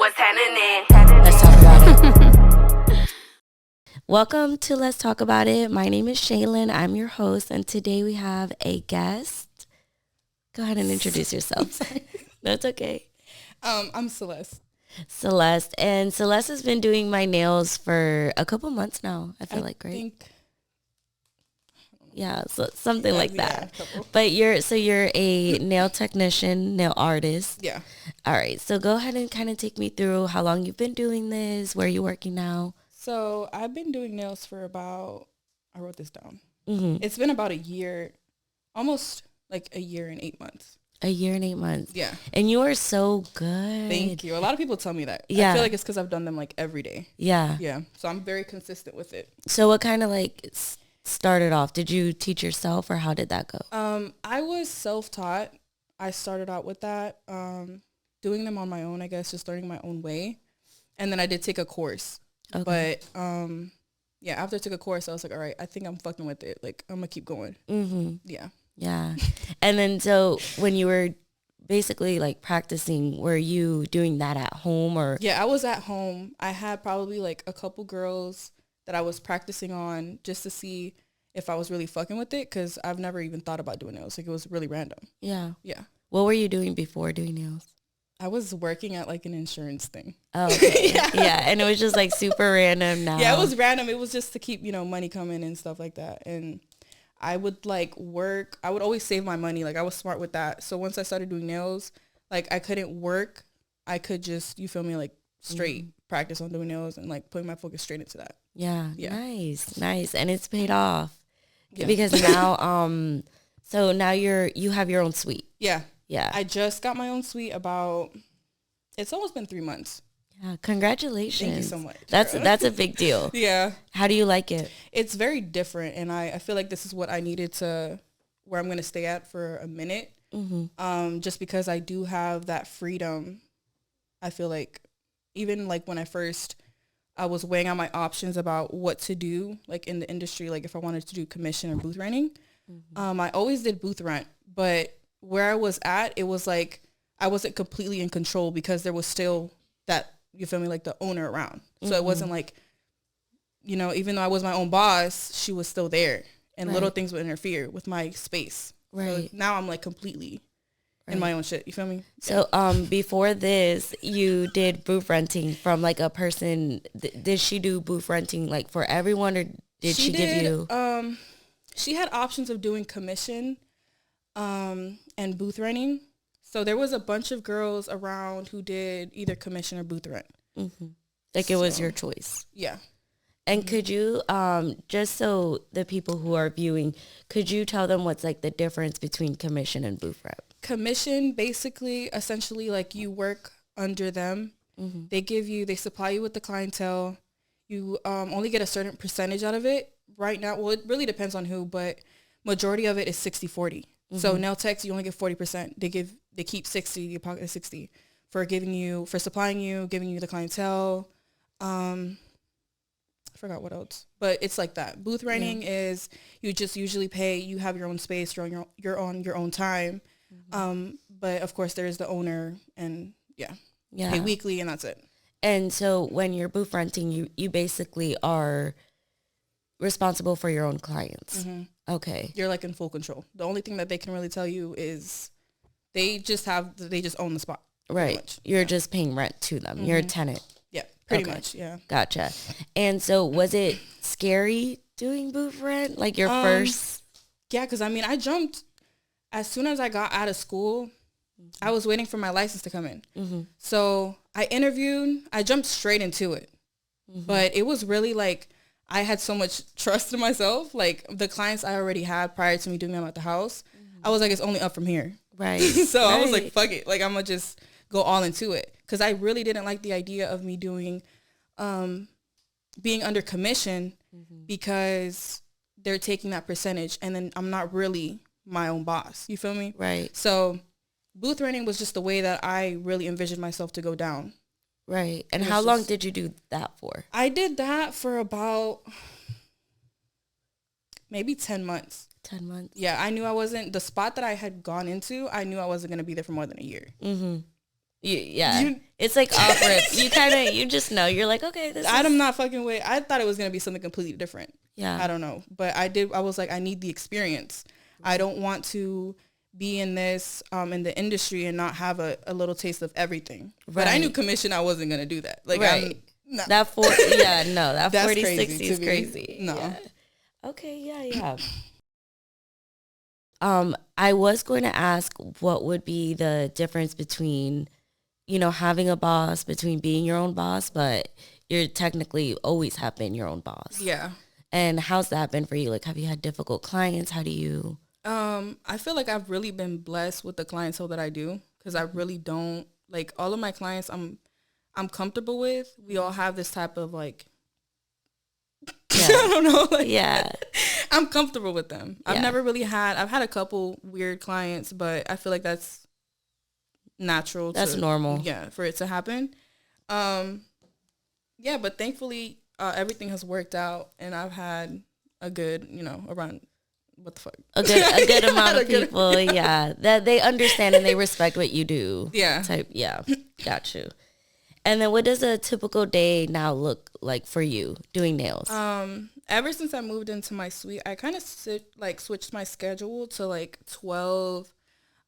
What's happening? Let's talk about it. Welcome to Let's Talk About It. My name is Shaylin. I'm your host, and today we have a guest. Go ahead and introduce yourself. No, it's okay. I'm Celeste. Celeste. And Celeste has been doing my nails for a couple months now, I feel like, right? Yeah, so something like that. But you're a nail technician, nail artist. Yeah. All right. So go ahead and kind of take me through how long you've been doing this, where you're working now. So I've been doing nails for I wrote this down. Mm-hmm. It's been about a year, almost like a year and 8 months. A year and 8 months. Yeah. And you are so good. Thank you. A lot of people tell me that. Yeah. I feel like it's because I've done them like every day. Yeah. Yeah. So I'm very consistent with it. So what kind of like started off? Did you teach yourself or how did that go? I was self-taught. I started out with that, doing them on my own, I guess, just learning my own way. And then I did take a course. Okay. But yeah, after I took a course, I was like, all right, I think I'm fucking with it. Like, I'm going to keep going. Mm-hmm. Yeah. Yeah. And then so when you were basically like practicing, were you doing that at home or? Yeah, I was at home. I had probably like a couple girls that I was practicing on just to see if I was really fucking with it, because I've never even thought about doing nails. Like, it was really random. Yeah. Yeah. What were you doing before doing nails? I was working at like an insurance thing. Oh, okay. Yeah. And it was just like super random now. Yeah, it was random. It was just to keep, money coming and stuff like that. And I would like work. I would always save my money. Like, I was smart with that. So once I started doing nails, like, I couldn't work. I could just, you feel me, like straight practice on doing nails and like putting my focus straight into that. Yeah. Nice. And it's paid off. Yeah. Because now, so now you have your own suite. Yeah. Yeah. I just got my own suite it's almost been 3 months. Yeah. Congratulations. Thank you so much. That's a big deal. Yeah. How do you like it? It's very different. And I feel like this is what I needed where I'm going to stay at for a minute. Mm-hmm. Just because I do have that freedom. I feel like even like when I was weighing out my options about what to do, like in the industry, like if I wanted to do commission or booth renting, I always did booth rent, but where I was at, it was like, I wasn't completely in control because there was still that, you feel me, like the owner around. So it wasn't like, even though I was my own boss, she was still there and little things would interfere with my space. Right. So now I'm like completely in my own shit. You feel me? So before this, you did booth renting from like a person. Did she do booth renting like for everyone, or did she give you? She had options of doing commission and booth renting. So there was a bunch of girls around who did either commission or booth rent. Mm-hmm. Like it was your choice. Yeah. And could you, just so the people who are viewing, could you tell them what's like the difference between commission and booth rent? Commission, basically, essentially, like you work under them. Mm-hmm. They supply you with the clientele. You only get a certain percentage out of it. Right now, well, it really depends on who, but majority of it is 60-40. Mm-hmm. So nail techs, you only get 40%. They keep 60, you pocket 60 for supplying you, giving you the clientele. I forgot what else, but it's like that. Booth renting is you just usually pay. You have your own space. You're on your own time. Mm-hmm. But of course, there is the owner, and pay weekly, and that's it. And so when you're booth renting, you basically are responsible for your own clients. Mm-hmm. Okay. You're like in full control. The only thing that they can really tell you is they just own the spot. Right. You're just paying rent to them. Mm-hmm. You're a tenant. Yeah, pretty much. Yeah. Gotcha. And so was it scary doing booth rent? Like your first? Yeah, because I jumped as soon as I got out of school. Mm-hmm. I was waiting for my license to come in. Mm-hmm. So I interviewed. I jumped straight into it. Mm-hmm. But it was really like, I had so much trust in myself. Like the clients I already had prior to me doing them at the house, I was like, it's only up from here. Right. So I was like, fuck it. Like, I'm going to just go all into it. Because I really didn't like the idea of me doing, being under commission because they're taking that percentage. And then I'm not really my own boss. You feel me? Right. So booth renting was just the way that I really envisioned myself to go down. Right. And how long did you do that for? I did that for about maybe 10 months. 10 months? Yeah, I knew I wasn't, the spot that I had gone into, I knew I wasn't going to be there for more than a year. Mm-hmm. It's like off rip. You just know. You're like, okay, I'm not fucking with. I thought it was going to be something completely different. Yeah. I don't know. But I was like, I need the experience. I don't want to be in this, in the industry and not have a little taste of everything. Right. But I knew commission, I wasn't going to do that. Like, right. No. That 40, 60 is crazy. No. Yeah. Okay, yeah. I was going to ask what would be the difference between, having a boss, between being your own boss, but you're technically always have been your own boss. Yeah. And how's that been for you? Like, have you had difficult clients? How do you? I feel like I've really been blessed with the clientele that I do, because I really don't, like, all of my clients I'm comfortable with. We all have this type of, like, I don't know. Like, I'm comfortable with them. I've had a couple weird clients, but I feel like that's natural. That's normal. Yeah, for it to happen. But thankfully, everything has worked out, and I've had a good, around, what the fuck? A good amount of people, that they understand and they respect what you do. Yeah. Got you. And then what does a typical day now look like for you doing nails? Ever since I moved into my suite, I kind of switched my schedule to like 12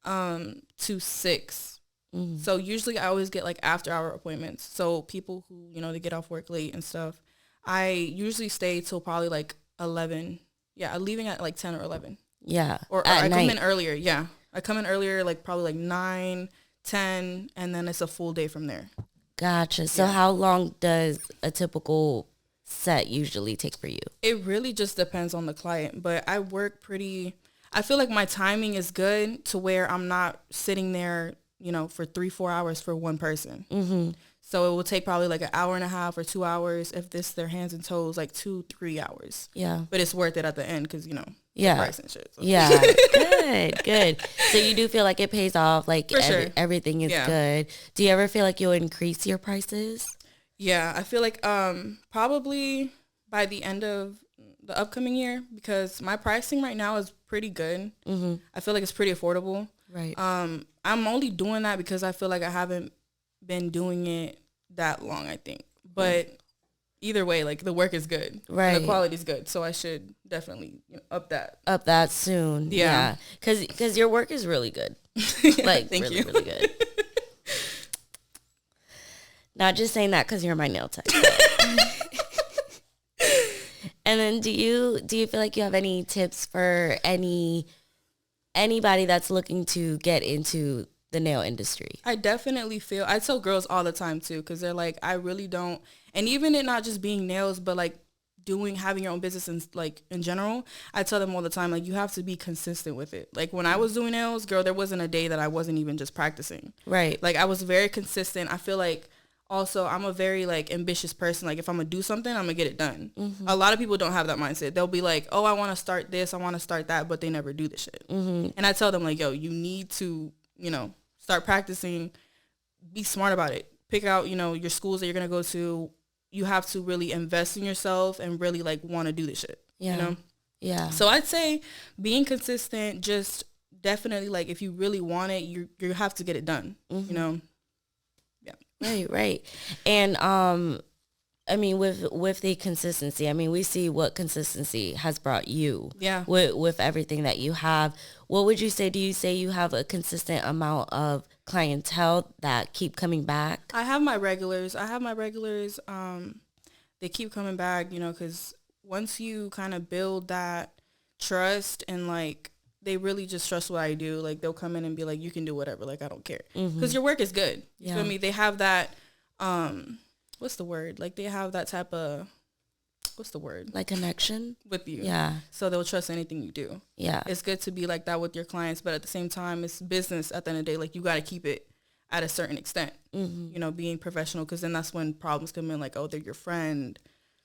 to 6. Mm-hmm. So usually I always get like after hour appointments. So people who, they get off work late and stuff, I usually stay till probably like 11. Yeah, I'm leaving at like 10 or 11. Yeah. Or I come in earlier. Yeah. I come in earlier, like probably like 9, 10, and then it's a full day from there. Gotcha. So how long does a typical set usually take for you? It really just depends on the client, but I feel like my timing is good to where I'm not sitting there, for 3-4 hours for one person. Mm-hmm. So it will take probably like an hour and a half or 2 hours. If this their hands and toes, like 2-3 hours. Yeah. But it's worth it at the end because, price and shit. So. Yeah. Good. So you do feel like it pays off, like everything is good. Do you ever feel like you'll increase your prices? Yeah, I feel like probably by the end of the upcoming year, because my pricing right now is pretty good. Mm-hmm. I feel like it's pretty affordable. Right. I'm only doing that because I feel like I haven't been doing it that long, I think. But either way, like, the work is good. Right. And the quality is good. So I should definitely up that. Up that soon. Yeah. Because your work is really good. Like, Thank really, you. really good. Not just saying that because you're my nail tech. And then do you feel like you have any tips for anybody that's looking to get into the nail industry? I definitely feel, I tell girls all the time too, because they're like, I really don't, and even it not just being nails, but like having your own business and like in general, I tell them all the time, like, you have to be consistent with it. Like, when I was doing nails, girl, there wasn't a day that I wasn't even just practicing. Right. Like, I was very consistent. I feel like also I'm a very like ambitious person. Like, if I'm gonna do something, I'm gonna get it done. Mm-hmm. A lot of people don't have that mindset. They'll be like, oh, I want to start this, I want to start that, but they never do the shit. Mm-hmm. And I tell them, like, yo, you need to, start practicing, be smart about it. Pick out, your schools that you're going to go to. You have to really invest in yourself and really like want to do this shit. Yeah. Yeah. So I'd say being consistent, just definitely, like, if you really want it, you have to get it done, Yeah. Right. And, I mean, with the consistency, I mean, we see what consistency has brought you. Yeah. With everything that you have. What would you say? Do you say you have a consistent amount of clientele that keep coming back? I have my regulars. They keep coming back, because once you kind of build that trust and, like, they really just trust what I do. Like, they'll come in and be like, you can do whatever. Like, I don't care. Because your work is good. You feel me? They have that, what's the word? Like, they have that type of, what's the word? Like connection? With you. Yeah. So they'll trust anything you do. Yeah. It's good to be like that with your clients, but at the same time, it's business at the end of the day. Like, you got to keep it at a certain extent, being professional, because then that's when problems come in, like, oh, they're your friend.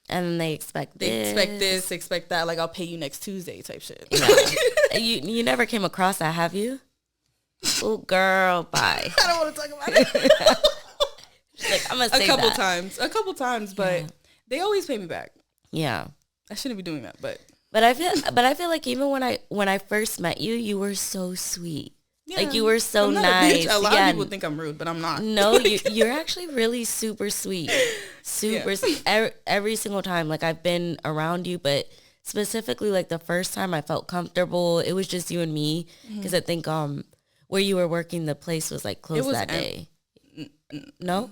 And then they expect this, expect that, like, I'll pay you next Tuesday type shit. Yeah. You never came across that, have you? Oh, girl, bye. I don't want to talk about it. Like, I'm gonna say a couple times, but they always pay me back. Yeah, I shouldn't be doing that, but I feel like even when I first met you, you were so sweet. Yeah. Like, you were so I'm not nice. A lot of people think I'm rude, but I'm not. No, you're actually really super sweet. Super sweet. Every single time. Like, I've been around you, but specifically, like, the first time I felt comfortable, it was just you and me. Because I think where you were working, the place was, like, closed that day. No?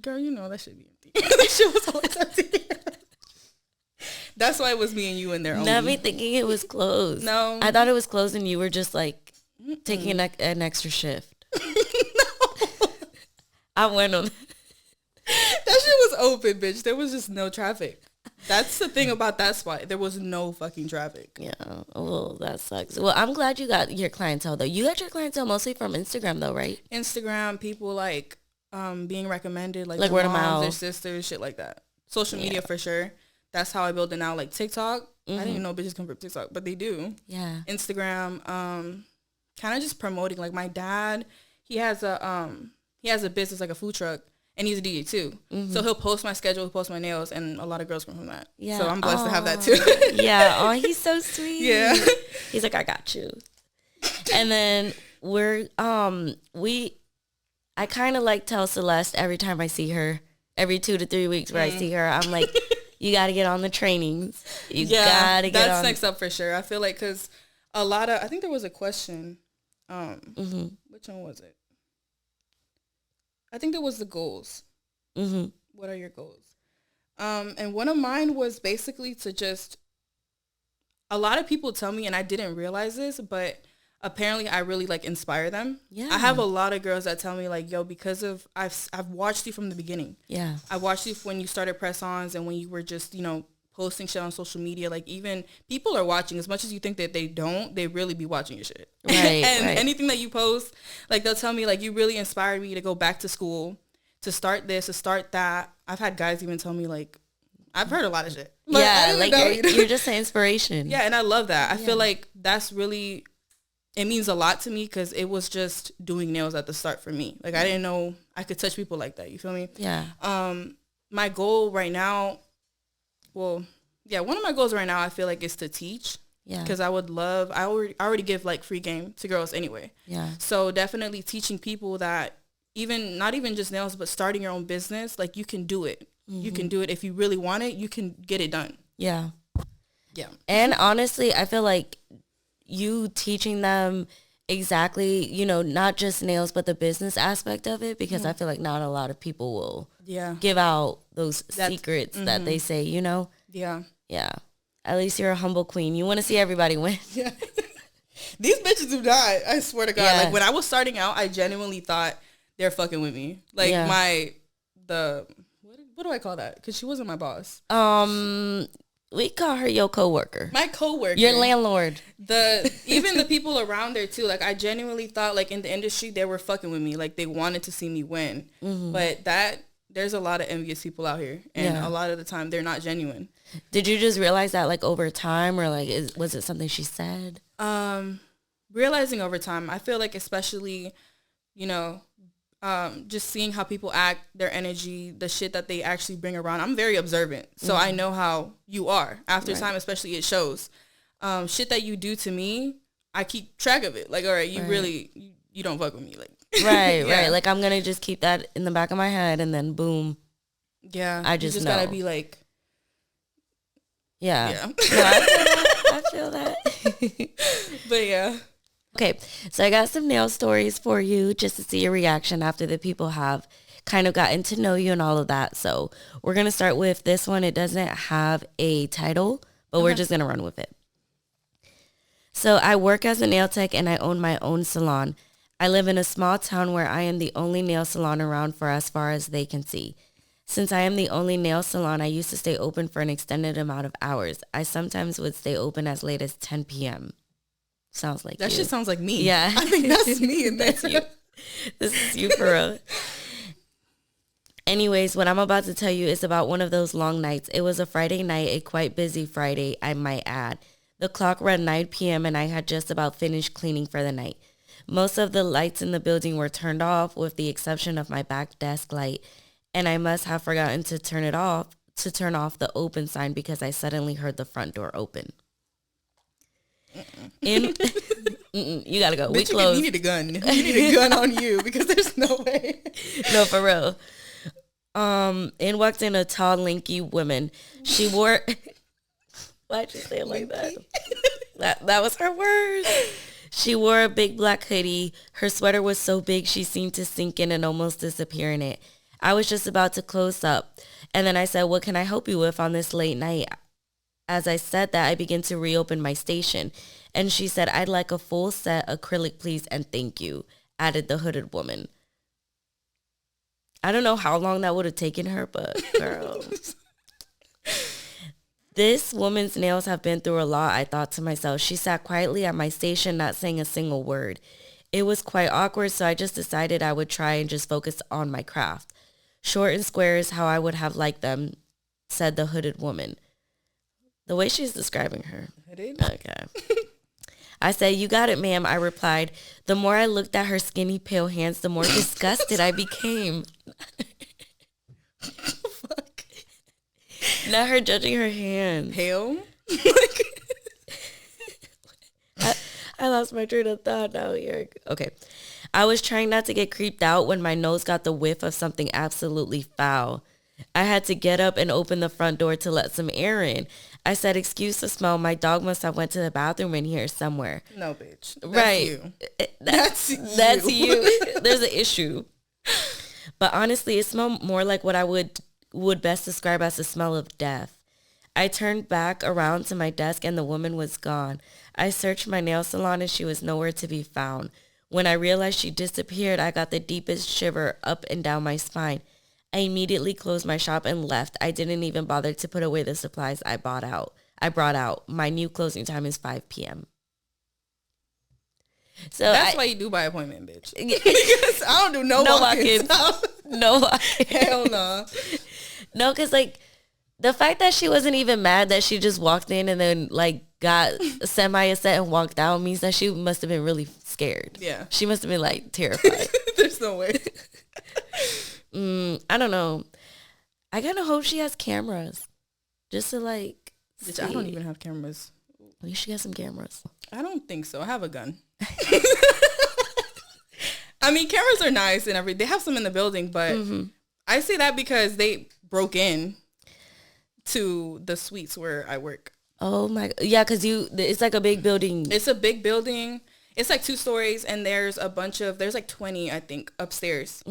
Girl, you know, that should be empty. That shit was always empty. That's why it was me and you in there only. Not me thinking it was closed. No. I thought it was closed and you were just, like, taking an extra shift. No. I went on. That shit was open, bitch. There was just no traffic. That's the thing about that spot. There was no fucking traffic. Yeah. Well, that sucks. Well, I'm glad you got your clientele, though. You got your clientele mostly from Instagram, though, right? Instagram, people, like, being recommended, like word of moms, mouth, their sisters, shit like that. Social media, for sure. That's how I build it now. Like, TikTok. I didn't even know bitches come from TikTok, but they do. Yeah. Instagram, kind of just promoting. Like, my dad, he has a business, like a food truck, and he's a DJ too. So he'll post my schedule, he'll post my nails, and a lot of girls come from that. Yeah. So I'm blessed to have that too. Yeah. Oh, he's so sweet. Yeah. He's like, I got you. And then I kind of like tell Celeste every time I see her, every 2 to 3 weeks where I see her, I'm like, you got to get on the trainings. You got to get on. That's next up for sure. I feel like, because I think there was a question. Which one was it? I think there was the goals. What are your goals? And one of mine was basically to just, a lot of people tell me, and I didn't realize this, but apparently I really, like, inspire them. Yeah. I have a lot of girls that tell me, like, yo, because of, I've watched you from the beginning. Yeah. I watched you when you started press-ons and when you were just, you know, posting shit on social media. Like, even people are watching. As much as you think that they don't, they really be watching your shit. Right. And anything that you post, like, they'll tell me, like, you really inspired me to go back to school, to start this, to start that. I've had guys even tell me, like, I've heard a lot of shit. But yeah, like, you're just an inspiration. Yeah, and I love that. I feel like that's really, it means a lot to me, because it was just doing nails at the start for me. Like, I didn't know I could touch people like that. You feel me? Yeah. My goal right now, one of my goals right now, I feel like, is to teach. Yeah. Because I already give, like, free game to girls anyway. Yeah. So definitely teaching people that not even just nails, but starting your own business, like, you can do it. You can do it. If you really want it, you can get it done. Yeah. Yeah. And honestly, I feel like you teaching them exactly, you know, not just nails, but the business aspect of it, because I feel like not a lot of people will give out those secrets that they say, you know? Yeah. Yeah. At least you're a humble queen. You want to see everybody win. Yeah. These bitches do not. I swear to God. Yeah. Like, when I was starting out, I genuinely thought they're fucking with me. Like, what do I call that? Because she wasn't my boss. We call her your coworker. My coworker. Your landlord. Even the people around there too. Like, I genuinely thought, like, in the industry, they were fucking with me. Like, they wanted to see me win. But there's a lot of envious people out here, and a lot of the time they're not genuine. Did you just realize that, like, over time, or like, was it something she said? Realizing over time, I feel like, especially, you know, just seeing how people act, their energy, the shit that they actually bring around. I'm very observant, so I know how you are. After time, especially, it shows. Shit that you do to me, I keep track of it. Like, all right, you really, you don't fuck with me. Like, right. Like, I'm going to just keep that in the back of my head, and then boom. Yeah. I just know. Gotta be like. Yeah. No, I feel that. But yeah. Okay, so I got some nail stories for you just to see your reaction after the people have kind of gotten to know you and all of that. So we're going to start with this one. It doesn't have a title, but we're just going to run with it. So I work as a nail tech and I own my own salon. I live in a small town where I am the only nail salon around for as far as they can see. Since I am the only nail salon, I used to stay open for an extended amount of hours. I sometimes would stay open as late as 10 p.m. Sounds like that. You. Shit sounds like me. Yeah. I think that's me in That's you. This is you for real. Anyways, what I'm about to tell you is about one of those long nights. It was a Friday night, a quite busy Friday, I might add. The clock read 9 p.m. and I had just about finished cleaning for the night. Most of the lights in the building were turned off with the exception of my back desk light, and I must have forgotten to turn off the open sign because I suddenly heard the front door open. You gotta go. Bitch, We close. You need a gun. You need a gun on you because there's no way. No, for real. In walked in a tall, lanky woman. She wore. Why'd you say it like that? That was her words. She wore a big black hoodie. Her sweater was so big she seemed to sink in and almost disappear in it. I was just about to close up, and then I said, "What can I help you with on this late night?" As I said that, I began to reopen my station, and she said, "I'd like a full set acrylic, please, and thank you," added the hooded woman. I don't know how long that would have taken her, but girl. This woman's nails have been through a lot, I thought to myself. She sat quietly at my station, not saying a single word. It was quite awkward, so I just decided I would try and just focus on my craft. Short and square is how I would have liked them, said the hooded woman. The way she's describing her. Hooded? Okay. I said, "You got it, ma'am," I replied. The more I looked at her skinny, pale hands, the more disgusted I became. Fuck. Not her judging her hands. Pale? I lost my train of thought now. Okay. I was trying not to get creeped out when my nose got the whiff of something absolutely foul. I had to get up and open the front door to let some air in. I said, "Excuse the smell. My dog must have went to the bathroom in here somewhere." No, bitch. That's right. You. That's you. There's an issue. But honestly, it smelled more like what I would best describe as the smell of death. I turned back around to my desk and the woman was gone. I searched my nail salon and she was nowhere to be found. When I realized she disappeared, I got the deepest shiver up and down my spine. I immediately closed my shop and left. I didn't even bother to put away the supplies I brought out. My new closing time is 5 p.m. So that's why you do by appointment, bitch. Because I don't do no walk-ins. No walk-ins. Hell no. No, because like the fact that she wasn't even mad that she just walked in and then like got semi-upset and walked out means that she must have been really scared. Yeah. She must have been like terrified. There's no way. I don't know. I kind of hope she has cameras just to like Bitch, I don't even have cameras. We should get some cameras. I don't think so. I have a gun. I mean, cameras are nice and everything. They have some in the building, but I say that because they broke in to the suites where I work. Oh my, yeah, because it's like a big building. It's a big building. It's like 2 stories, and there's like 20, I think, upstairs.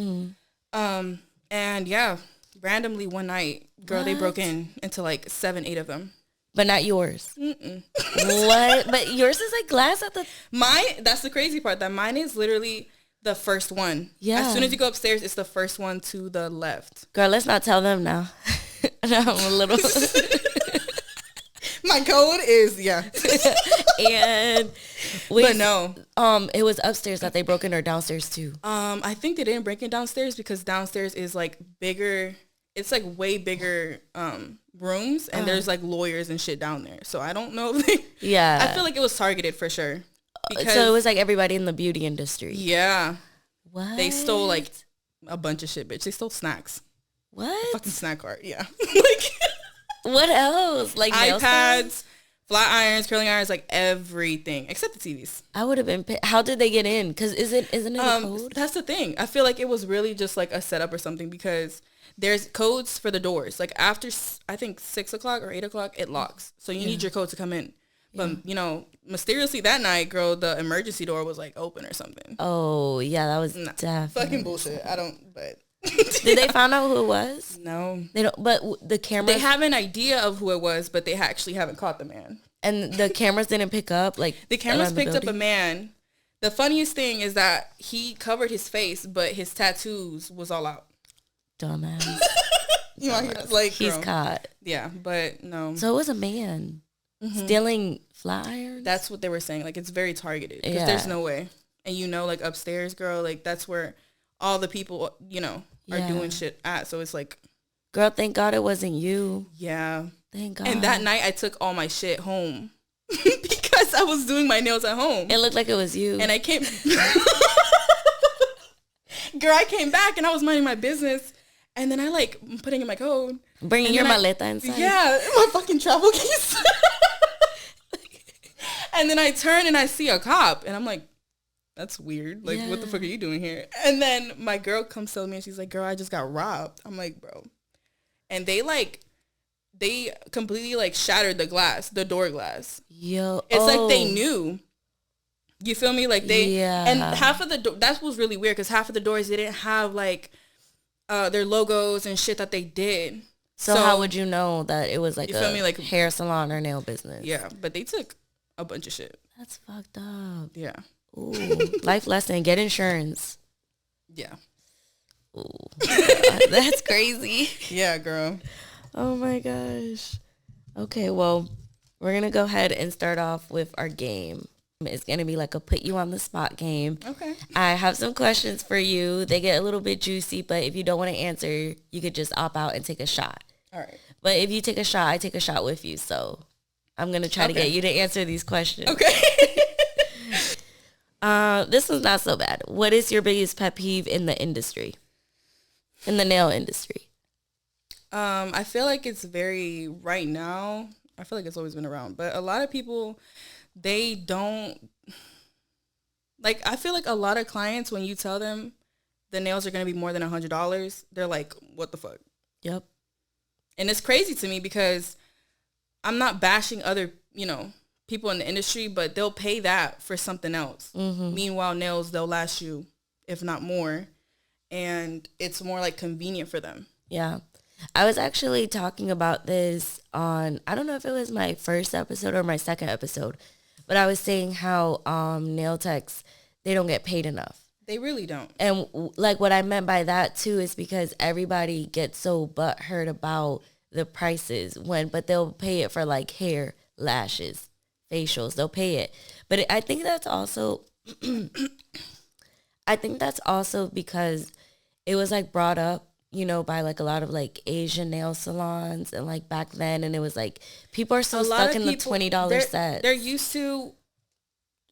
And yeah, randomly one night, girl, they broke into like 7, 8 of them. But not yours. What? But yours is like glass at the... Mine, that's the crazy part, that mine is literally the first one. Yeah. As soon as you go upstairs, it's the first one to the left. Girl, let's not tell them now. No, I'm a little... My code is, yeah. And... but no. It was upstairs that they broke in, or downstairs too? I think they didn't break in downstairs because downstairs is like bigger. It's like way bigger rooms, and there's like lawyers and shit down there. So I don't know if they... Yeah. I feel like it was targeted for sure. So it was like everybody in the beauty industry. Yeah. What? They stole like a bunch of shit, bitch. They stole snacks. What? A fucking snack cart, yeah. Like... What else? Like iPads, flat irons, curling irons, like everything except the TVs. I would have been. How did they get in? Because isn't it a code? That's the thing. I feel like it was really just like a setup or something, because there's codes for the doors. Like after I think 6 o'clock or 8 o'clock, it locks. So you need your code to come in. But you know, mysteriously that night, girl, the emergency door was like open or something. Oh yeah, that was definitely fucking bullshit. I don't. But did they find out who it was? No, they don't. But the cameras, they have an idea of who it was, but they actually haven't caught the man. And the cameras didn't pick up like the cameras picked up a man. The funniest thing is that he covered his face, but his tattoos was all out. Dumbass. You know, like he's caught. Yeah, but no. So it was a man stealing flat irons. That's what they were saying. Like, it's very targeted because there's no way. And you know, like upstairs, girl, like that's where all the people, you know, are doing shit at. So it's like, girl, thank God it wasn't you. Yeah. Thank God. And that night I took all my shit home because I was doing my nails at home. It looked like it was you. And I came, girl, I came back and I was minding my business. And then I like putting in my code. Bringing your maleta inside. Yeah, my fucking travel case. And then I turn and I see a cop, and I'm like, that's weird. Like, what the fuck are you doing here? And then my girl comes to me, and she's like, girl, I just got robbed. I'm like, bro. And they completely, like, shattered the door glass. Yo. It's like they knew. You feel me? Like, and half of that was really weird, because half of the doors, they didn't have, like, their logos and shit that they did. So how would you know that it was like you feel me? Like, hair salon or nail business? Yeah, but they took a bunch of shit. That's fucked up. Yeah. Ooh, life lesson: get insurance. Yeah. Ooh, that's crazy. Yeah, girl. Oh my gosh. Okay, well, we're gonna go ahead and start off with our game. It's gonna be like a put you on the spot game. Okay. I have some questions for you. They get a little bit juicy, but if you don't want to answer, you could just opt out and take a shot. All right. But if you take a shot, I take a shot with you. So I'm going to try to get you to answer these questions. Okay. This one's not so bad. What is your biggest pet peeve in the industry? In the nail industry? I feel like it's right now, I feel like it's always been around, but a lot of people, they don't, like, I feel like a lot of clients, when you tell them the nails are going to be more than $100, they're like, what the fuck? Yep. And it's crazy to me, because I'm not bashing other, people in the industry, but they'll pay that for something else. Mm-hmm. Meanwhile, nails, they'll last you, if not more. And it's more like convenient for them. Yeah. I was actually talking about this on, I don't know if it was my first episode or my second episode, but I was saying how nail techs, they don't get paid enough. They really don't. And like what I meant by that too is because everybody gets so butthurt about the prices but they'll pay it for like hair, lashes, facials. They'll pay it. But I think that's also, because it was like brought up, by like a lot of like Asian nail salons and like back then. And it was like, people are so stuck in the $20 sets. They're used to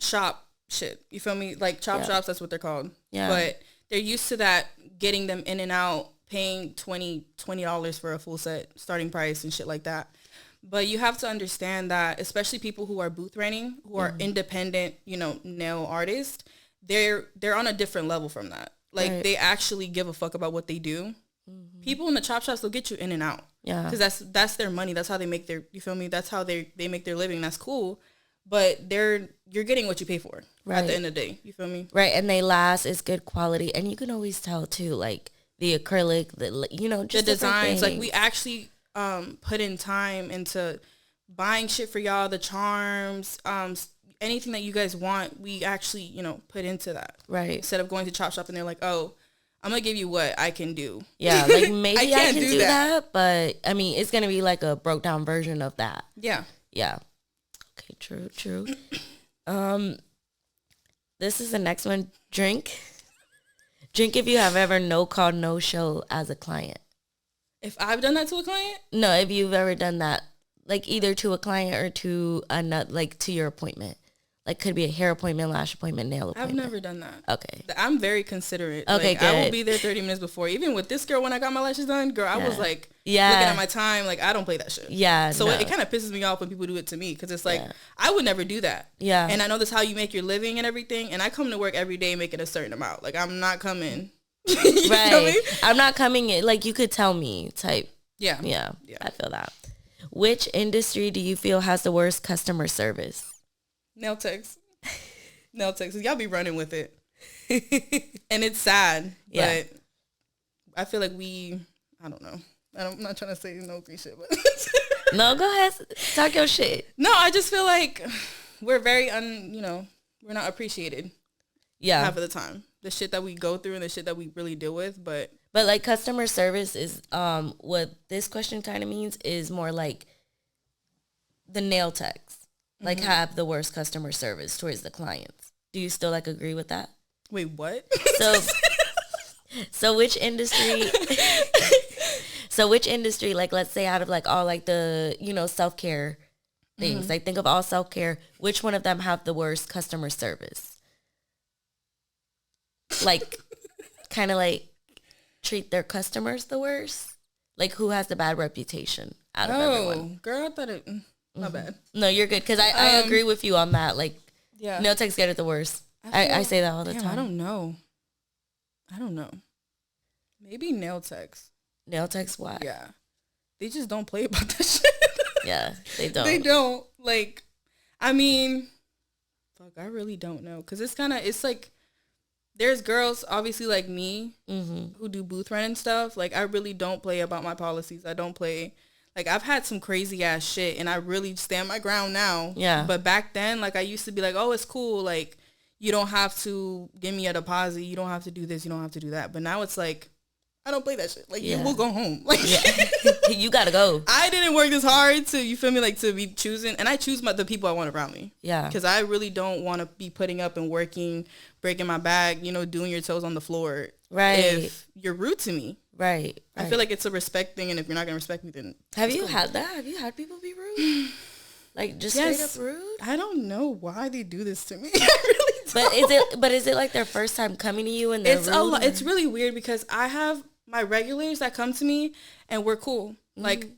shop shit. You feel me? Like chop shops, that's what they're called. Yeah. But they're used to that, getting them in and out, paying $20 for a full set starting price and shit like that. But you have to understand that, especially people who are booth renting, who are independent, nail artists, they're on a different level from that. Like, they actually give a fuck about what they do. Mm-hmm. People in the chop shops, they'll get you in and out. Yeah. Because that's their money. That's how they make you feel me? That's how they make their living. That's cool. But you're getting what you pay for at the end of the day. You feel me? Right. And they last. It's good quality. And you can always tell too, like the acrylic, just the designs. Like, we actually put in time into buying shit for y'all, the charms, anything that you guys want, we actually, put into that. Right. Instead of going to chop shop and they're like, oh, I'm going to give you what I can do. Yeah, like maybe I can do that, but I mean, it's going to be like a broke down version of that. Yeah. Yeah. Okay, true. This is the next one. Drink if you have ever no call, no show as a client. If I've done that to a client? No, if you've ever done that, like either to a client or to another, like to your appointment. Like, could be a hair appointment, lash appointment, nail appointment. I've never done that. Okay. I'm very considerate. Okay, like, good. I will be there 30 minutes before. Even with this girl, when I got my lashes done, girl, I was like, looking at my time, like, I don't play that shit. Yeah. So it kind of pisses me off when people do it to me, because it's like, I would never do that. Yeah. And I know this is how you make your living and everything. And I come to work every day making a certain amount. Like, I'm not coming. Right. I'm not coming in. Like, you could tell me type. Yeah. Yeah. I feel that. Which industry do you feel has the worst customer service? Nail techs. Y'all be running with it. And it's sad. Yeah. But I feel like I don't know. I'm not trying to say no green shit, but no, go ahead. Talk your shit. No, I just feel like we're very we're not appreciated. Yeah. Half of the time. The shit that we go through and the shit that we really deal with, but like customer service is what this question kind of means is more like the nail techs like have the worst customer service towards the clients. Do you still like agree with that? Wait, what? So which industry like, let's say out of like all like the self-care things, like think of all self-care, which one of them have the worst customer service? Like kind of like treat their customers the worst? Like, who has the bad reputation out of everyone? Girl, I thought it... My bad. No, you're good. Because I agree with you on that. Like, yeah, nail techs get it the worst. I say that all the time. I don't know. Maybe nail techs. Nail techs, why? Yeah. They just don't play about that shit. Yeah, they don't. They don't. Like, I mean, fuck, I really don't know. Because it's like, there's girls, obviously, like me, who do booth rent and stuff. Like, I really don't play about my policies. I don't play. Like, I've had some crazy ass shit, and I really stand my ground now. Yeah. But back then, like, I used to be like, oh, it's cool. Like, you don't have to give me a deposit. You don't have to do this. You don't have to do that. But now it's like, I don't play that shit. Like, we'll go home. Like, you gotta go. I didn't work this hard to, you feel me, like, to be choosing. And I choose the people I want around me. Yeah. Because I really don't want to be putting up and working, breaking my back, you know, doing your toes on the floor. Right. If you're rude to me. Right. I feel like it's a respect thing. And if you're not going to respect me, then. Have you had that? Have you had people be rude? Like, just straight up rude? I don't know why they do this to me. I really don't. But is it like their first time coming to you and they're rude? It's really weird because I have my regulars that come to me and we're cool. Like,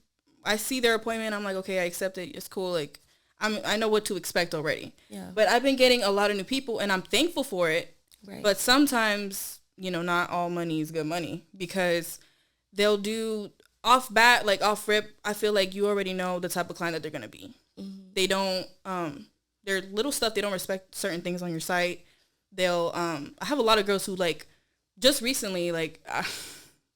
I see their appointment. I'm like, okay, I accept it. It's cool. Like, I know what to expect already. Yeah. But I've been getting a lot of new people and I'm thankful for it. Right. But sometimes, you know, not all money is good money because they'll do off bat, like off rip. I feel like you already know the type of client that they're going to be. They don't, they're little stuff. They don't respect certain things on your site. They'll, I have a lot of girls who like, just recently, like,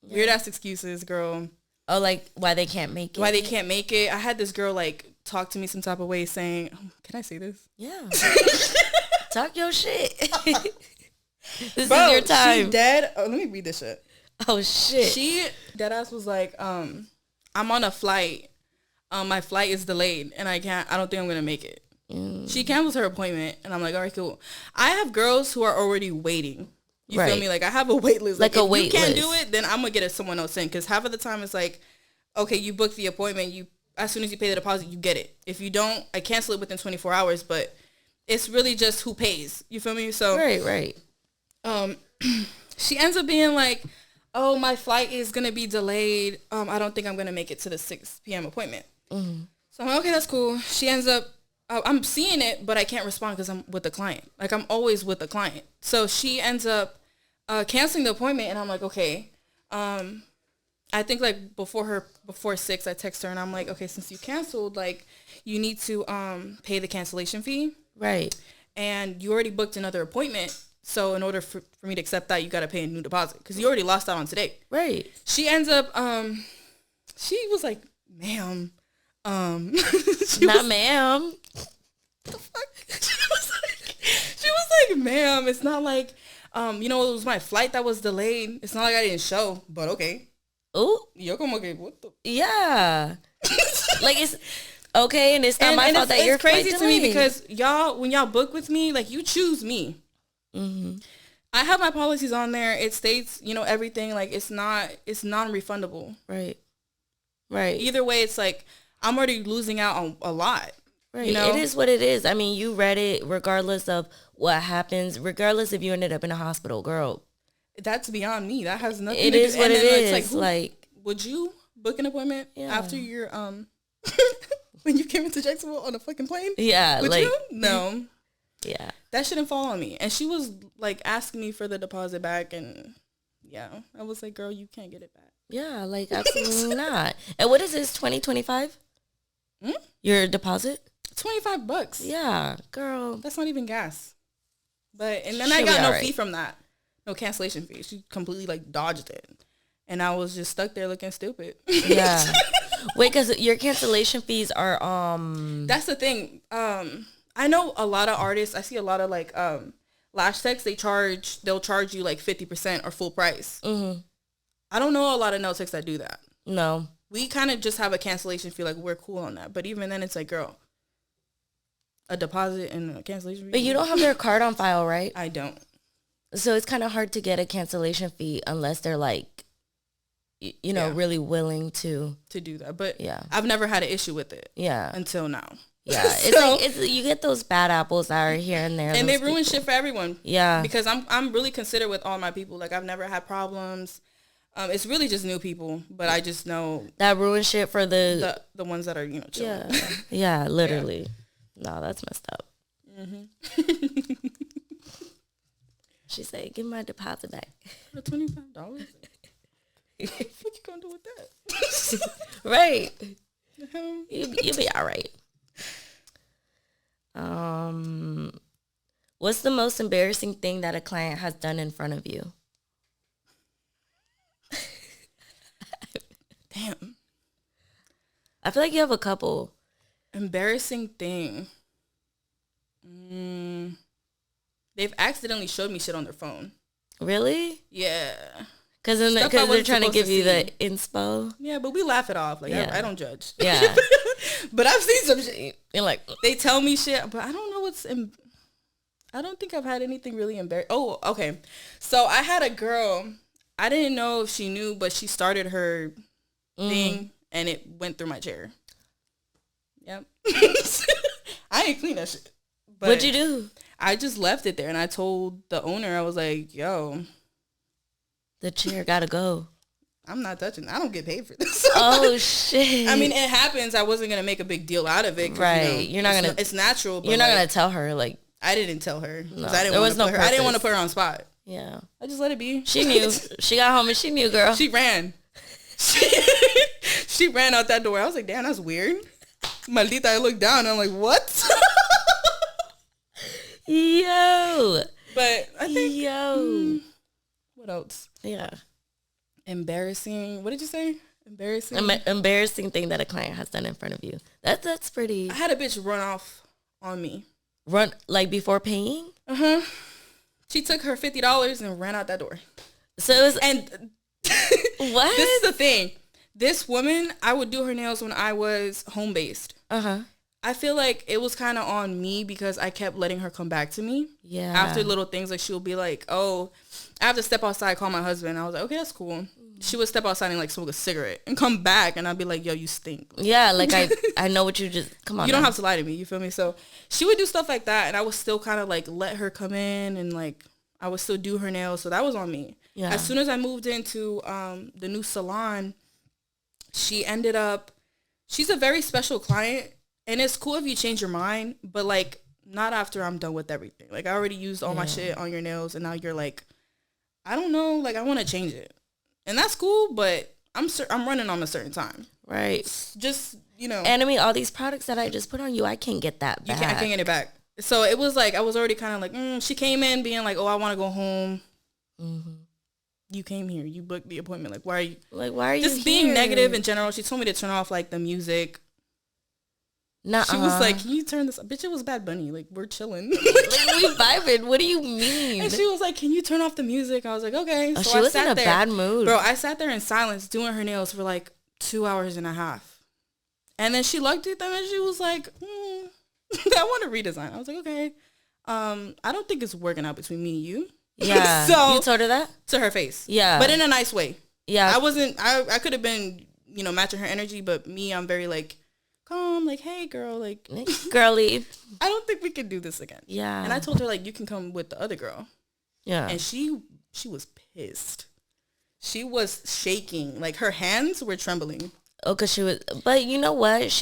weird ass excuses, girl. Oh, like why they can't make it? Why they can't make it. I had this girl like talk to me some type of way saying, can I say this? Yeah. Talk your shit. This Bro, is your time. She dead. Oh, let me read this shit. Oh shit. She dead ass was like, I'm on a flight. My flight is delayed and I don't think I'm gonna make it. She cancels her appointment and I'm like, all right, cool. I have girls who are already waiting. You feel me? Like, I have a wait list. Like a wait list. If you can't list. do it, then I'm going to get someone else in. Because half of the time, it's like, okay, you book the appointment. As soon as you pay the deposit, you get it. If you don't, I cancel it within 24 hours. But it's really just who pays. You feel me? So Right. She ends up being like, oh, my flight is going to be delayed. I don't think I'm going to make it to the 6 p.m. appointment. So I'm like, okay, that's cool. She ends up, I'm seeing it, but I can't respond because I'm with the client. Like, I'm always with the client. So she ends up canceling the appointment, and I'm like, okay. I think, like, before 6, I text her, and I'm like, okay, since you canceled, like, you need to pay the cancellation fee. Right. And you already booked another appointment. So in order for me to accept that, you got to pay a new deposit because you already lost out on today. Right. She ends up, she was like, ma'am. Not was, ma'am. The fuck? She was like, ma'am, it's not like, you know, it was my flight that was delayed. It's not like I didn't show, but okay. Ooh. Yo, como que, what the? Yeah. Like, it's okay, and it's not my fault that you're crazy to me because y'all, when y'all book with me, like, you choose me. I have my policies on there. It states, you know, everything. Like, it's non-refundable. Right. Either way, it's like, I'm already losing out on a lot. Right. You know? It is what it is. I mean, you read it regardless of what happens, regardless if you ended up in a hospital, girl. That's beyond me. That has nothing to do. It is what it is. Like, would you book an appointment after your, when you came into Jacksonville on a fucking plane? Yeah. Would like, you? No. Yeah. That shouldn't fall on me. And she was like asking me for the deposit back, and yeah, I was like, girl, you can't get it back. Yeah, like, absolutely not. And what is this, 2025? Your deposit? $25. Yeah, girl. That's not even gas. And then I got no fee from that. No cancellation fee. She completely like dodged it. And I was just stuck there looking stupid. Yeah. Wait, because your cancellation fees are That's the thing. I know a lot of artists, I see a lot of like lash techs, they'll charge you like 50% or full price. I don't know a lot of nail techs that do that. No. We kind of just have a cancellation fee, like we're cool on that. But even then it's like, girl, a deposit and a cancellation fee. But you don't have their card on file, right? I don't. So it's kind of hard to get a cancellation fee unless they're like, you know, really willing to do that. But yeah, I've never had an issue with it. Yeah. Until now. Yeah. It's like, you get those bad apples that are here and there. And they ruin shit for everyone. Yeah. Because I'm really considerate with all my people. Like, I've never had problems. It's really just new people, but I just know that ruins shit for the ones that are, you know, chilling. Yeah. Yeah, literally. Yeah. No, that's messed up. Mm-hmm. She said, give my deposit back. For $25? What you gonna do with that? Right. You'll be all right. What's the most embarrassing thing that a client has done in front of you? Damn. I feel like you have a couple. Embarrassing thing. They've accidentally showed me shit on their phone. Really? Yeah. Because they're trying to give you the inspo. Yeah, but we laugh it off. Like, I don't judge. Yeah. But I've seen some shit. You're like, they tell me shit, but I don't know I don't think I've had anything really embarrassing. Oh, okay. So I had a girl. I didn't know if she knew, but she started her thing, and it went through my chair. Yep. I ain't clean that shit. But what'd you do? I just left it there, and I told the owner, I was like, yo, the chair gotta go. I'm not touching. I don't get paid for this. Oh, shit. I mean, it happens. I wasn't going to make a big deal out of it. Right. You're not going to. It's natural. But you're not going to tell her, like. I didn't tell her. No, I didn't want to put her on spot. Yeah. I just let it be. She knew. She got home and she knew, girl. She ran. She ran out that door. I was like, damn, that's weird. Maldita, I looked down and I'm like, what? Yo. But I think. What else? Yeah. Embarrassing. What did you say? Embarrassing? Embarrassing thing that a client has done in front of you. That's pretty. I had a bitch run off on me. Run, like, before paying? Uh-huh. She took her $50 and ran out that door. So it was... And what? This is the thing. This woman, I would do her nails when I was home-based. Uh-huh. I feel like it was kind of on me because I kept letting her come back to me. Yeah. After little things, like she'll be like, oh, I have to step outside, call my husband. I was like, okay, that's cool. She would step outside and like smoke a cigarette and come back and I'd be like, yo, you stink. Yeah, like I know what you just, come on. You don't have to lie to me, you feel me? So she would do stuff like that and I would still kind of like let her come in and like I would still do her nails. So that was on me. Yeah. As soon as I moved into the new salon, she's a very special client. And it's cool if you change your mind, but like not after I'm done with everything. Like I already used all my shit on your nails and now you're like, I don't know, like I want to change it. And that's cool, but I'm running on a certain time. Right. Just, you know. And I mean, all these products that I just put on you, I can't get that back. I can't get it back. So it was like, I was already kind of like, she came in being like, oh, I want to go home. Mm-hmm. You came here. You booked the appointment. Like, why are you just here? Being negative in general. She told me to turn off like the music. Nuh-uh. She was like, can you turn this? Bitch, it was Bad Bunny. Like, we're chilling. Like, we vibing. What do you mean? And she was like, can you turn off the music? I was like, okay. Oh, so she was in a bad mood. Bro, I sat there in silence doing her nails for like 2.5 hours. And then she looked at them and she was like, I want to redesign. I was like, okay. I don't think it's working out between me and you. Yeah. So you told her that? To her face. Yeah. But in a nice way. Yeah. I could have been, matching her energy, but me, I'm very like, calm, like, hey girl, like girly, I don't think we can do this again. Yeah. And I told her like, you can come with the other girl. Yeah. And she was pissed. She was shaking, like her hands were trembling. Oh, cause she was, but you know what?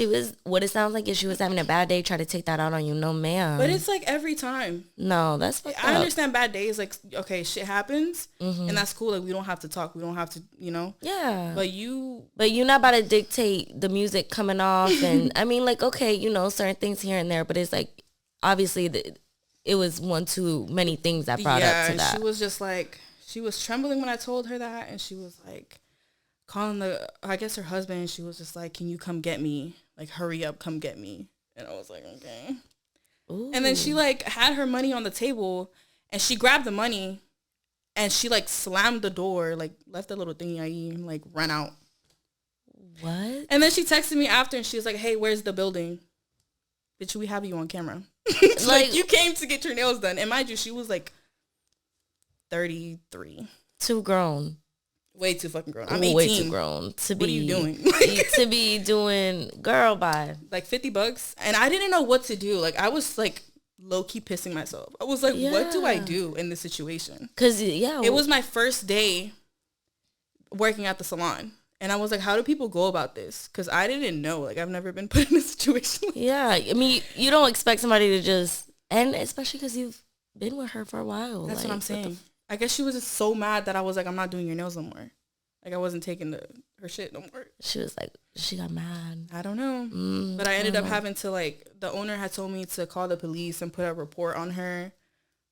What it sounds like is she was having a bad day, try to take that out on you. No, ma'am. But it's like every time. No, that's fucked up. I understand bad days. Like, okay, shit happens, and that's cool. Like, we don't have to talk. We don't have to, Yeah. But you're not about to dictate the music coming off, and I mean, like, okay, certain things here and there, but it's like, obviously, it was one too many things that brought up to that. She was just like, she was trembling when I told her that, and she was like, calling her husband, she was just like, can you come get me? Like, hurry up, come get me. And I was like, okay. Ooh. And then she like had her money on the table and she grabbed the money and she like slammed the door, like left the little thingy and like ran out. What? And then she texted me after and she was like, hey, where's the building? Bitch, we have you on camera. Like, you came to get your nails done. And mind you, she was like 33. Too grown. Way too fucking grown. I'm 18. Way too grown to be. What are you doing? To be doing girl bye. Like $50, and I didn't know what to do. Like I was like low key pissing myself. I was like, what do I do in this situation? Cause it was my first day working at the salon. And I was like, how do people go about this? Because I didn't know. Like, I've never been put in a situation like Yeah. I mean, you don't expect somebody to just, and especially because you've been with her for a while. That's like, what I'm saying. I guess she was just so mad that I was like, I'm not doing your nails no more. Like, I wasn't taking her shit no more. She was like, she got mad. I don't know. But I ended up having to, like, the owner had told me to call the police and put a report on her.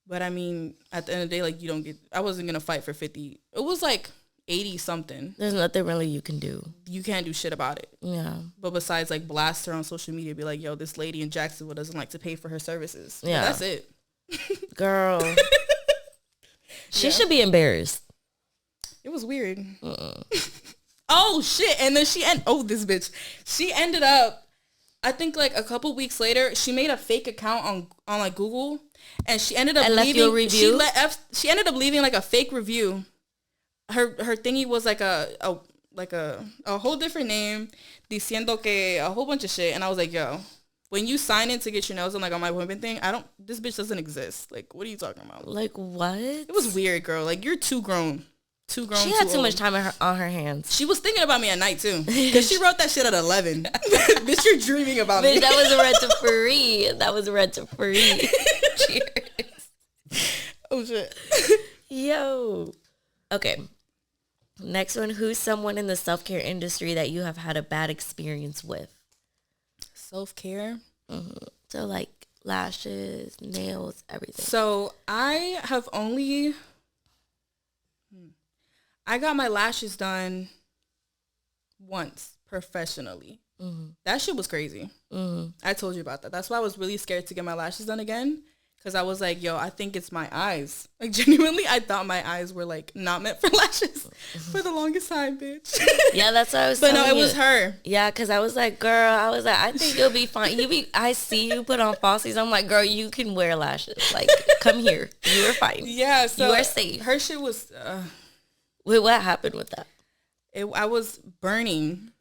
But, I mean, at the end of the day, like, I wasn't going to fight for 50. It was, like, 80 something. There's nothing really you can do. You can't do shit about it. Yeah. But besides, like, blast her on social media, be like, yo, this lady in Jacksonville doesn't like to pay for her services. Yeah. But that's it. Girl. She should be embarrassed. It was weird. Oh, shit. And then this bitch. She ended up, I think, like, a couple weeks later, she made a fake account on like, Google. And she ended up leaving, left you a review? She ended up leaving, like, a fake review. Her thingy was like a whole different name, diciendo que a whole bunch of shit. And I was like, yo, when you sign in to get your nails done, like, on my women thing, this bitch doesn't exist. Like, what are you talking about? Like, what? It was weird, girl. Like, you're too grown. She had too much time on her hands. She was thinking about me at night, too. Because she wrote that shit at 11. Bitch, you're dreaming about me. That was a red to free. That was a red to free. Cheers. Oh, shit. Yo. Okay. Next one. Who's someone in the self-care industry that you have had a bad experience with? Self-care? Mm-hmm. So, like, lashes, nails, everything. So, I have only... I got my lashes done once professionally. Mm-hmm. That shit was crazy. Mm-hmm. I told you about that. That's why I was really scared to get my lashes done again. Because I was like, yo, I think it's my eyes. Like, genuinely, I thought my eyes were, like, not meant for lashes for the longest time, bitch. Yeah, that's what I was But telling no, it was her. Yeah, because I was like, girl, I think you'll be fine. I see you put on falsies. I'm like, girl, you can wear lashes. Like, come here. You are fine. Yeah, so you are safe. Her shit was... Wait, what happened with that? I was burning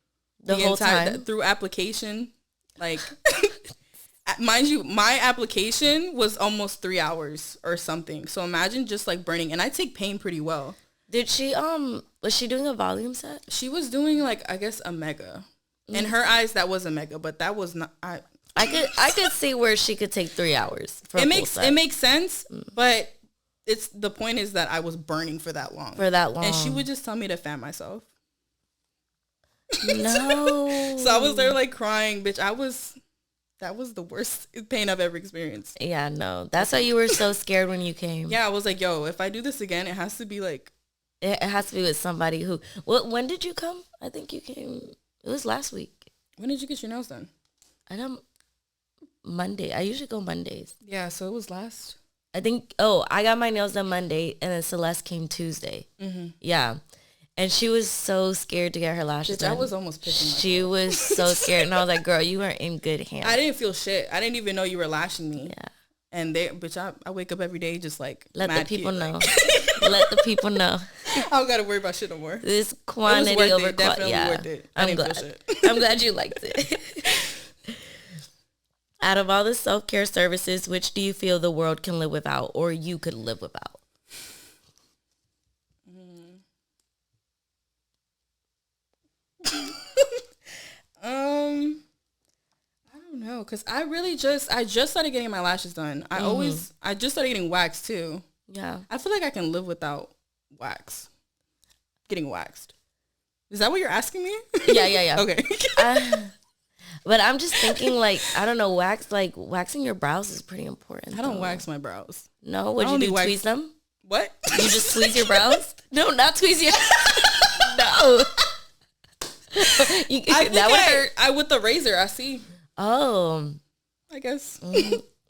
the whole time through application. Like, mind you, my application was almost 3 hours or something. So imagine just like burning, and I take pain pretty well. Did she was she doing a volume set? She was doing like, I guess, a mega. In her eyes, that was a mega, but that was not. I could see where she could take 3 hours. For it makes sense, but. The point is that I was burning for that long. And she would just tell me to fan myself. No. So I was there like crying, bitch. That was the worst pain I've ever experienced. Yeah, no. That's why you were so scared when you came. Yeah, I was like, yo, if I do this again, it has to be like. It has to be with somebody who. When did you come? I think you came. It was last week. When did you get your nails done? I don't. Monday. I usually go Mondays. Yeah, so it was last. I think, I got my nails done Monday, and then Celeste came Tuesday. Mm-hmm. Yeah. And she was so scared to get her lashes done. I was almost pissing myself. She was so scared, and I was like, girl, you are in good hands. I didn't feel shit. I didn't even know you were lashing me. Yeah. And I wake up every day just like let the people know. Let the people know. I don't got to worry about shit no more. This quantity over quality. Yeah. Worth it. I'm glad. I'm glad you liked it. Out of all the self-care services, which do you feel the world can live without or you could live without? I don't know, because I just started getting my lashes done. I just started getting waxed too. Yeah. I feel like I can live without wax. Getting waxed. Is that what you're asking me? Yeah. Okay. But I'm just thinking, like, I don't know, waxing your brows is pretty important. I don't wax my brows. No? What'd you do, tweeze them? What? You just tweeze your brows? No, not tweeze your... No. That would hurt. I with the razor, I see. Oh. I guess.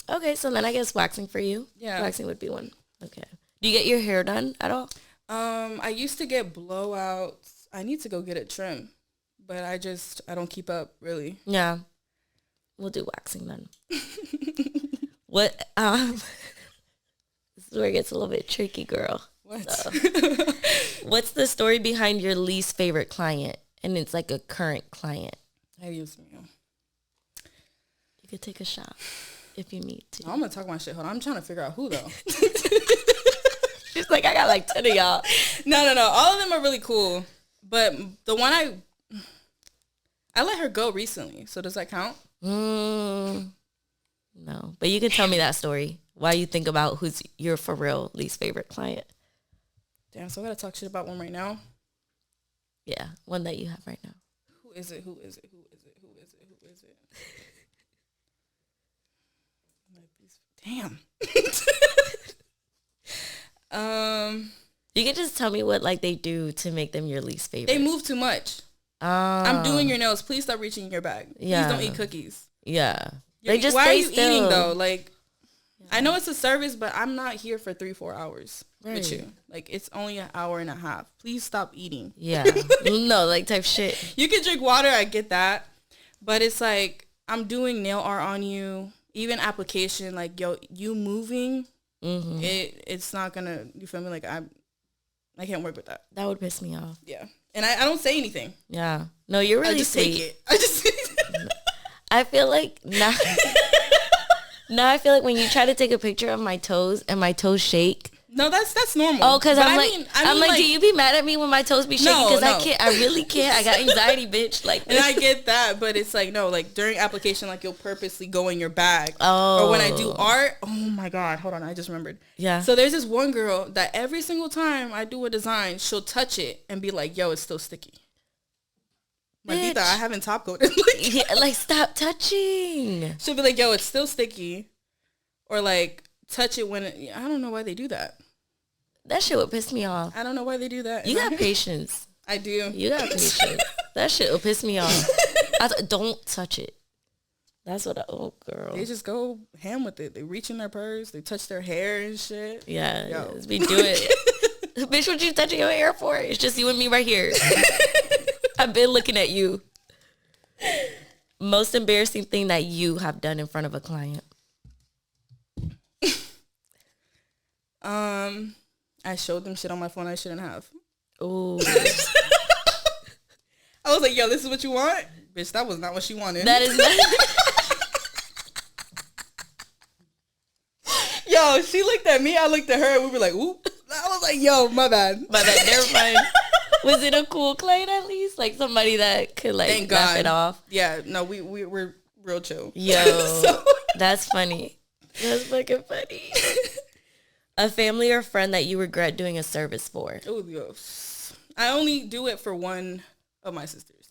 Okay, so then I guess waxing for you. Yeah. Waxing would be one. Okay. Do you get your hair done at all? I used to get blowouts. I need to go get it trimmed. But I don't keep up, really. Yeah. We'll do waxing then. What? This is where it gets a little bit tricky, girl. What? So, what's the story behind your least favorite client? And it's like a current client. You could take a shot if you need to. I'm going to talk my shit. Hold on. I'm trying to figure out who, though. She's like, I got like 10 of y'all. No. All of them are really cool. But the one I let her go recently. So does that count? No, but you can tell me that story while you think about who's your for real least favorite client. Damn, so I gotta talk shit about one right now. Yeah, one that you have right now. Who is it? Who is it? Who is it? Who is it? Who is it? Damn. You can just tell me what like they do to make them your least favorite. They move too much. I'm doing your nails. Please stop reaching in your bag. Yeah. Please don't eat cookies. Yeah. They just why stay are you still. eating though? Like, yeah. I know it's a service, but I'm not here for 3-4 hours with you. Like, it's only an hour and a half. Please stop eating. Yeah. No, like type shit. You can drink water. I get that. But it's like, I'm doing nail art on you. Even application, like, yo, you moving, it's not gonna, you feel me? Like, I can't work with that. That would piss me off. Yeah. And I don't say anything. Yeah. No, you're really I just sweet. take it. I just I feel like now I feel like when you try to take a picture of my toes and my toes shake. No, that's normal. Oh, because I'm mean, like, do you be mad at me when my toes be shaking? Because No. I can't. I really can't. I got anxiety, bitch. Like, and I get that, but it's like, no, like during application, like you'll purposely go in your bag. Oh. Or when I do art, oh my God, hold on, I just remembered. Yeah. So there's this one girl that every single time I do a design, she'll touch it and be like, yo, it's still sticky. Maldita, I haven't top coated. Like, stop touching. She'll be like, yo, it's still sticky. Or like, touch it when I don't know why they do that. That shit would piss me off. I don't know why they do that. You got patience. I do. You got patience. That shit will piss me off. Don't touch it. That's what oh girl. They just go ham with it. They reach in their purse. They touch their hair and shit. Yeah. We do it. Bitch, what you touching your hair for? It's just you and me right here. I've been looking at you. Most embarrassing thing that you have done in front of a client. I showed them shit on my phone I shouldn't have. Ooh. I was like, yo, this is what you want? Bitch, that was not what she wanted. That is not. Yo, she looked at me, I looked at her, and we were like, ooh. I was like, yo, my bad. My bad, never mind. Was it a cool client at least? Like somebody that could like Thank laugh God. it off? Yeah, no, we're real chill. Yo, that's funny. That's fucking funny. A family or friend that you regret doing a service for? Oh, yo. I only do it for one of my sisters.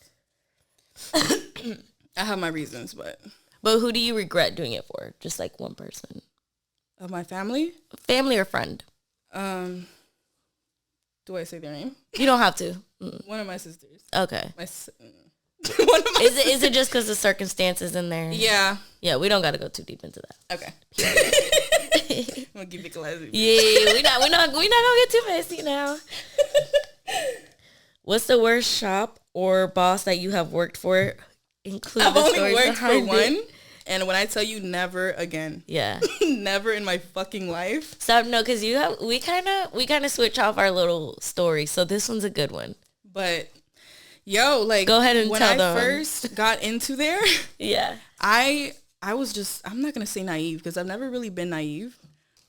I have my reasons, but who do you regret doing it for? Just like one person. Of my family? Family or friend? Do I say their name? You don't have to. One of my sisters. Okay. One of my Is it just because the circumstances in there? Yeah. Yeah, we don't got to go too deep into that. Okay. I'm gonna keep it classy. Yeah, we're not gonna get too messy now. What's the worst shop or boss that you have worked for? I've only worked for one, and when I tell you never again. Yeah. Never in my fucking life. So no, because we kind of switch off our little story. So this one's a good one. But yo, like, go ahead and when tell I them. first got into there, yeah, I was just, I'm not gonna say naive because I've never really been naive,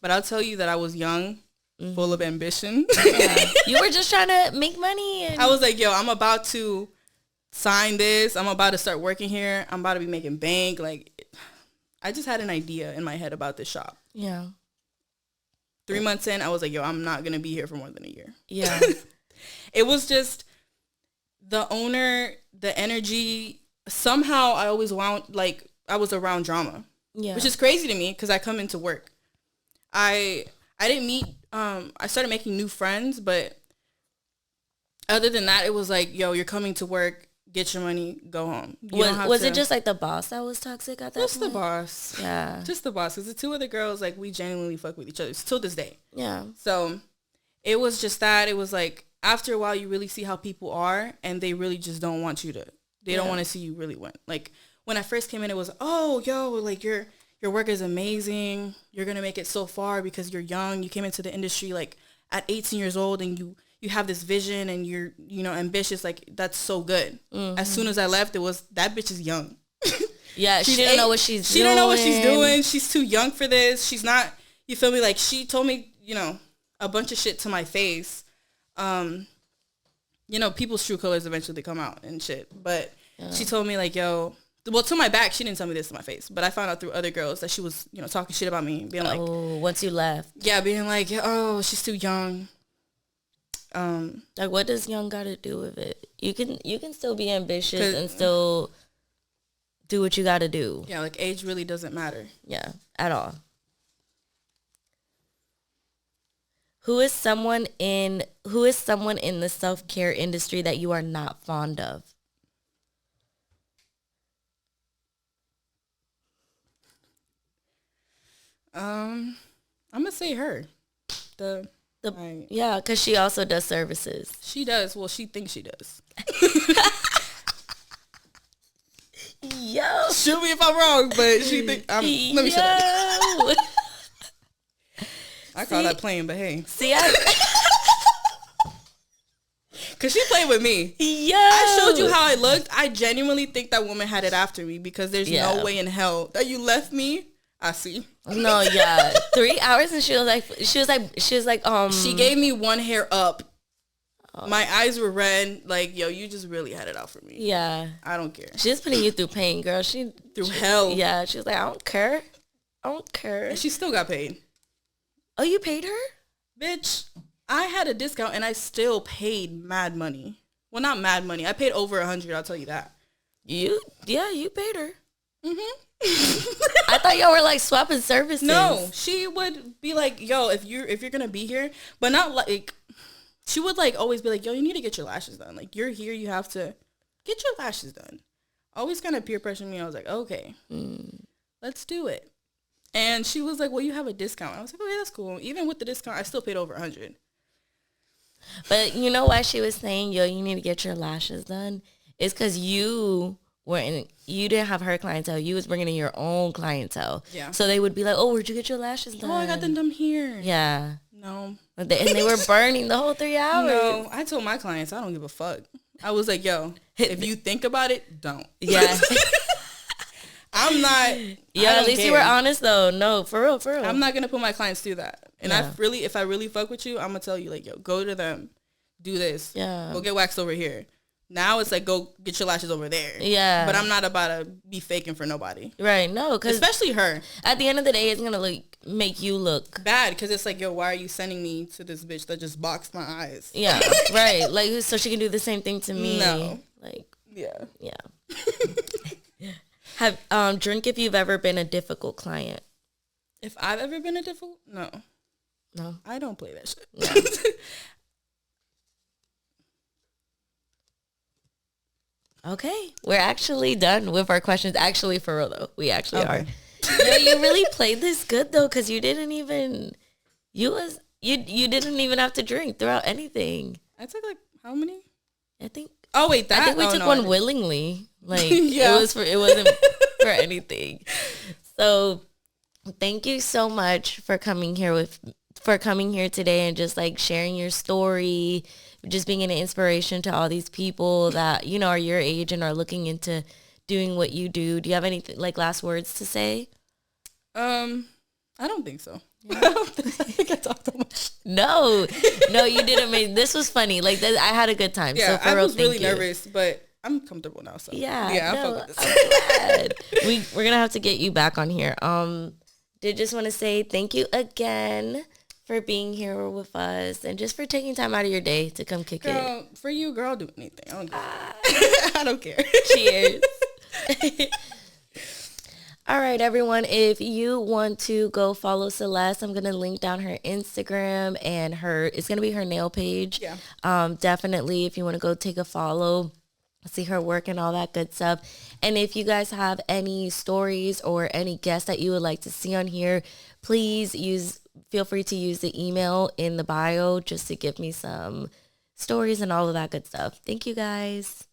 but I'll tell you that I was young, full of ambition. Yeah. You were just trying to make money. And I was like, yo, I'm about to sign this. I'm about to start working here. I'm about to be making bank. Like, I just had an idea in my head about this shop. Yeah. 3 months in, I was like, yo, I'm not gonna be here for more than a year. Yeah. It was just the owner, the energy. Somehow I always wound, like, I was around drama. Yeah. Which is crazy to me because I come into work. I didn't meet, I started making new friends, but other than that, it was like, yo, you're coming to work, get your money, go home. Was it just like the boss that was toxic at that Just point? the boss. Yeah. Just the boss. Because the two other girls, like, we genuinely fuck with each other till this day. Yeah. So it was just that. It was like, after a while, you really see how people are, and they really just don't want you to, they don't want to see you really win. Like, when I first came in, it was, oh, yo, like, your work is amazing. You're going to make it so far because you're young. You came into the industry, like, at 18 years old, and you have this vision, and you're, ambitious. Like, that's so good. Mm-hmm. As soon as I left, it was, that bitch is young. Yeah, she didn't know what she's doing. She don't know what she's doing. She's too young for this. She's not, you feel me? Like, she told me, a bunch of shit to my face. you know, people's true colors eventually come out and shit. But she told me like, yo, well, to my back, she didn't tell me this to my face, but I found out through other girls that she was, you know, talking shit about me, being like, oh, once you left. Yeah, being like, oh, she's too young. Like, what does young got to do with it? You can still be ambitious and still do what you got to do. Yeah, like age really doesn't matter. Yeah, at all. Who is someone in the self-care industry that you are not fond of? I'm gonna say her. Yeah, because she also does services. She does. Well, she thinks she does. Yo, shoot me if I'm wrong, but she think. Let me shut up. I call that playing, but hey, see, cause she played with me. Yeah, I showed you how I looked. I genuinely think that woman had it after me because there's no way in hell that you left me. I see. No, yeah, 3 hours, and she was like, She gave me one hair up. Oh. My eyes were red. Like, yo, you just really had it out for me. Yeah, I don't care. She's putting you through pain, girl. Through hell. Yeah, she was like, I don't care. And she still got paid. Oh, you paid her? Bitch, I had a discount and I still paid mad money. Well, not mad money. I paid over 100. I'll tell you that. You paid her. I thought y'all were like swapping services. No, she would be like, yo, if you're gonna be here, but not like, she would like always be like, yo, you need to get your lashes done. Like, you're here, you have to get your lashes done. Always kind of peer pressuring me. I was like, okay, let's do it. And she was like, well, you have a discount. I was like, okay, that's cool. Even with the discount, I still paid over 100. But you know why she was saying, yo, you need to get your lashes done? It's because you didn't have her clientele. You was bringing in your own clientele. Yeah. So they would be like, oh, where'd you get your lashes done? Oh, I got them done here. Yeah. No. And they were burning the whole 3 hours. No, I told my clients, I don't give a fuck. I was like, yo, if you think about it, don't. Yeah. I'm not. Yeah, at least you were honest though. No, for real. I'm not going to put my clients through that. And if I really fuck with you, I'm going to tell you, like, yo, go to them. Do this. Yeah. Go get waxed over here. Now it's like, go get your lashes over there. Yeah. But I'm not about to be faking for nobody. Right. No, because especially her. At the end of the day, it's going to make you look bad because it's like, yo, why are you sending me to this bitch that just boxed my eyes? Yeah. Right. Like, so she can do the same thing to me. No. Like, yeah. Have drink if you've ever been a difficult client. If I've ever been a difficult? No. I don't play that shit. No. Okay, we're actually done with our questions. Actually, for real though, we actually are. No, you really played this good though, because you didn't even have to drink throughout anything. I took like how many? I think. Oh wait, I think we took one willingly. Like it wasn't for anything. So thank you so much for coming here today and just like sharing your story, just being an inspiration to all these people that, you know, are your age and are looking into doing what you do. Do you have anything like last words to say? I don't think so. Yeah. I think I talked too much. No, you didn't. This was funny. Like I had a good time. Yeah, so for I real, was really nervous, but I'm comfortable now. So yeah, no, I'm glad. We're gonna have to get you back on here. Did just want to say thank you again for being here with us and just for taking time out of your day to come kick it. For you, girl, I'll do anything. I don't care. Cheers. All right, everyone. If you want to go follow Celeste, I'm going to link down her Instagram and it's going to be her nail page. Yeah. Definitely, if you want to go take a follow, see her work and all that good stuff. And if you guys have any stories or any guests that you would like to see on here, please feel free to use the email in the bio just to give me some stories and all of that good stuff. Thank you guys.